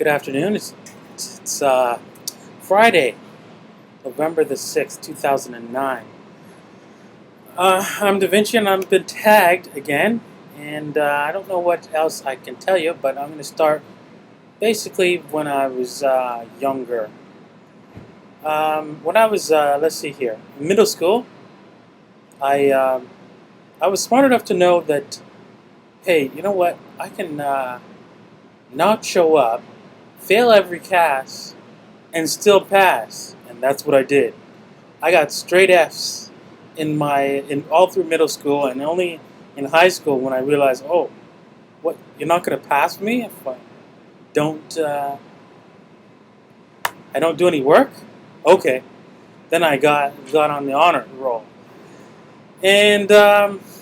Good afternoon. It's Friday, November the 6th, 2009. I'm Da Vinci and I've been tagged again, and I don't know what else I can tell you, but I'm going to start basically when I was younger. When I was, let's see here, in middle school, I was smart enough to know that, hey, you know what? I can not show up, fail every class, and still pass. And that's what I did. I got straight F's in all through middle school, and only in high school when I realized, oh, what, you're not going to pass me if don't I don't do any work? Okay. Then I got on the honor roll. And let's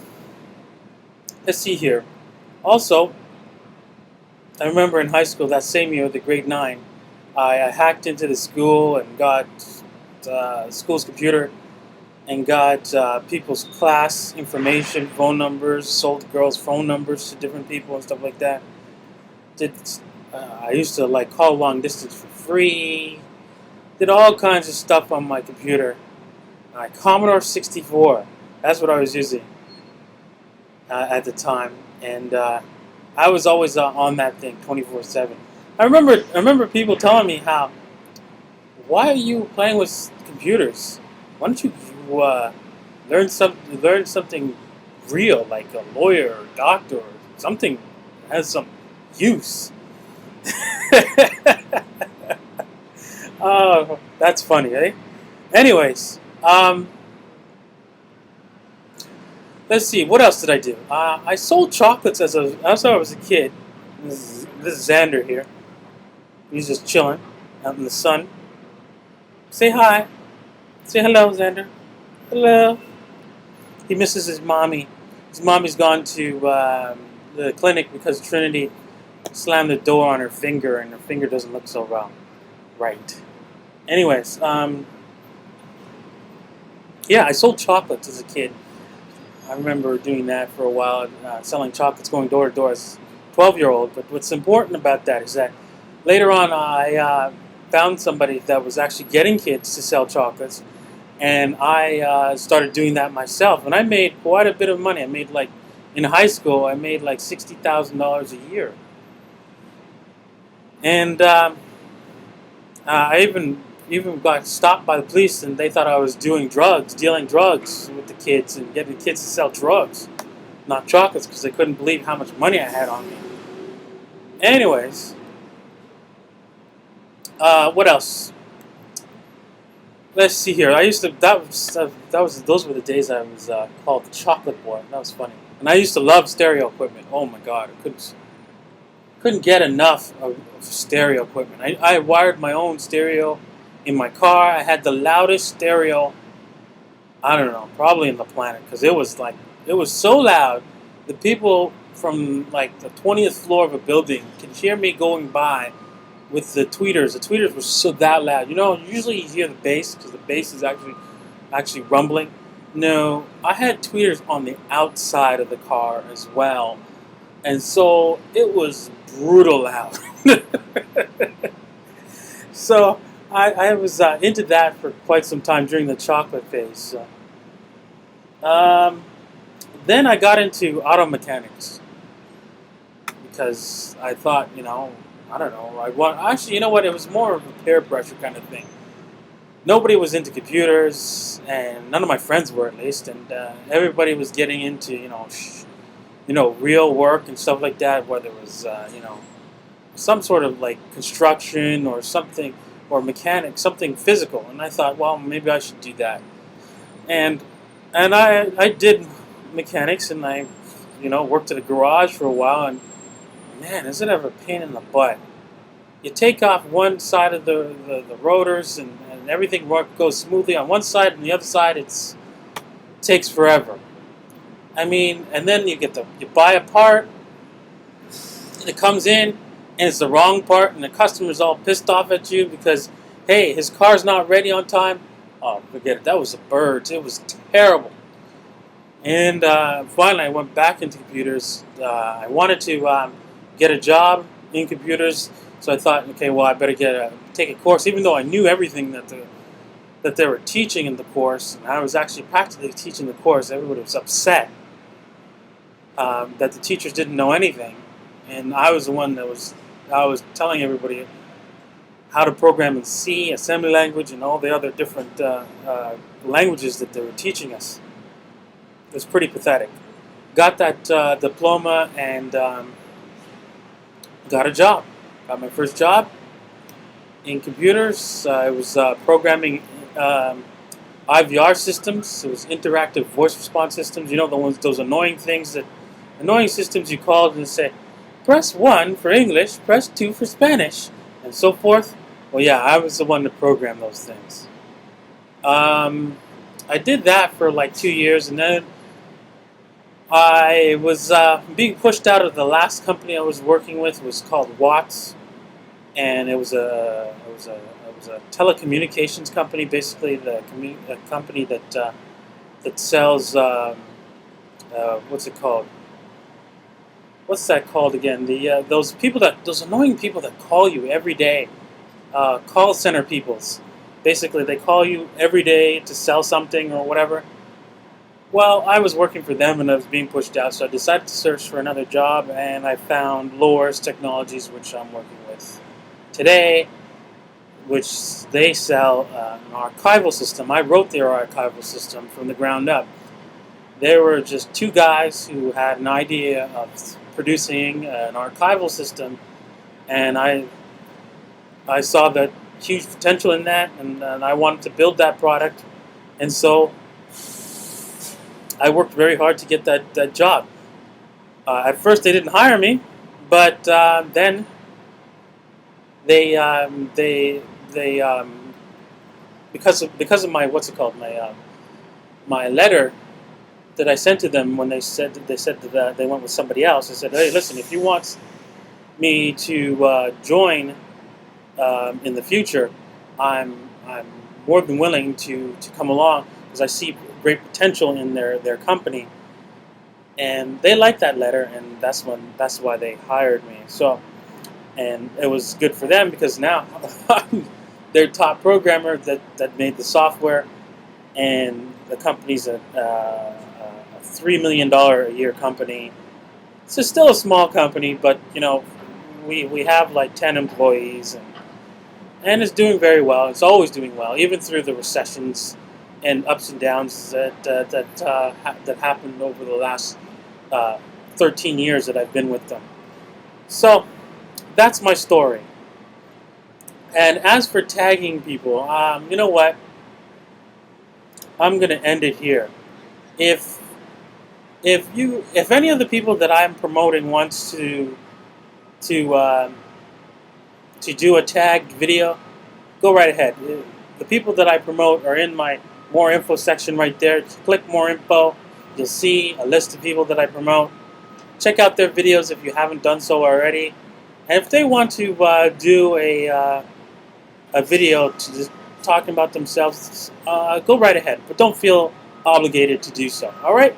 see here. Also, I remember in high school that same year, the grade 9, I hacked into the school and got school's computer and got people's class information, phone numbers, sold girls' phone numbers to different people and stuff like that. I used to like call long distance for free. Did all kinds of stuff on my computer. Commodore 64. That's what I was using at the time, and I was always on that thing 24/7. I remember people telling me how, why are you playing with computers? Why don't you learn something real, like a lawyer or doctor or something that has some use? Oh, that's funny, eh? Anyways, let's see. What else did I do? I sold chocolates as I was a kid. This is Xander here. He's just chilling out in the sun. Say hi. Say hello, Xander. Hello. He misses his mommy. His mommy's gone to the clinic because Trinity slammed the door on her finger, and her finger doesn't look so well. Right. Anyways, yeah, I sold chocolates as a kid. I remember doing that for a while, selling chocolates, going door to door as a 12-year-old. But what's important about that is that later on I found somebody that was actually getting kids to sell chocolates, and I started doing that myself. And I made quite a bit of money. I made in high school, I made like $60,000 a year. And I even got stopped by the police, and they thought I was dealing drugs with the kids and getting the kids to sell drugs, not chocolates, because they couldn't believe how much money I had on me. Anyways, what else? Let's see here. I used to those were the days I was called the Chocolate Boy. That was funny, and I used to love stereo equipment. Oh my God, I couldn't get enough of stereo equipment. I wired my own stereo in my car. I had the loudest stereo, I don't know, probably in the planet, because it was so loud. The people from like the 20th floor of a building could hear me going by with the tweeters. The tweeters were so that loud. You know, usually you hear the bass because the bass is actually rumbling. No, I had tweeters on the outside of the car as well, and so it was brutal loud. So I was into that for quite some time during the chocolate phase. Then I got into auto mechanics because I thought, I don't know, actually, you know what? It was more of a peer pressure kind of thing. Nobody was into computers, and none of my friends were, at least, and everybody was getting into, real work and stuff like that, whether it was, some sort of like construction or something, or mechanics, something physical. And I thought, well, maybe I should do that. And I did mechanics, and I, worked at a garage for a while, and man, is it ever a pain in the butt. You take off one side of the rotors, and everything goes smoothly on one side, and the other side it takes forever. I mean, and then you buy a part, and it comes in, and it's the wrong part, and the customer's all pissed off at you because, hey, his car's not ready on time. Oh, forget it. That was the birds. It was terrible. And finally, I went back into computers. I wanted to get a job in computers, So I thought, okay, well, I better take a course, even though I knew everything that they were teaching in the course, and I was actually practically teaching the course. Everybody was upset that the teachers didn't know anything, and I was the one I was telling everybody how to program in C, assembly language, and all the other different languages that they were teaching us. It was pretty pathetic. Got that diploma and got a job. Got my first job in computers. I was programming IVR systems. It was interactive voice response systems. You know, those annoying systems you call and say, press 1 for English, press 2 for Spanish, and so forth. Well, yeah, I was the one to program those things. I did that for like 2 years, and then I was being pushed out of the last company I was working with. It was called Watts, and it was a telecommunications company, basically a company that sells what's it called? What's that called again? Those annoying people that call you every day, call center peoples. Basically, they call you every day to sell something or whatever. Well, I was working for them and I was being pushed out, so I decided to search for another job, and I found Loars Technologies, which I'm working with today, which they sell an archival system. I wrote their archival system from the ground up. There were just two guys who had an idea of producing an archival system, and I saw that huge potential in that, and I wanted to build that product, and so I worked very hard to get that job. At first, they didn't hire me, but then they because of my my letter that I sent to them when they said that they went with somebody else. I said, hey, listen, if you want me to join in the future, I'm more than willing to come along, because I see great potential in their company, and they liked that letter, and that's why they hired me. So, and it was good for them, because now I'm their top programmer that made the software, and the company's a $3 million a year company. So still a small company, but you know, we have like 10 employees, and it's doing very well. It's always doing well, even through the recessions and ups and downs that happened over the last 13 years that I've been with them. So that's my story. And as for tagging people, you know what? I'm going to end it here. If any of the people that I'm promoting wants to do a tagged video, go right ahead. The people that I promote are in my more info section right there. Click more info. You'll see a list of people that I promote. Check out their videos if you haven't done so already. And if they want to do a video to just talking about themselves, go right ahead. But don't feel obligated to do so. All right?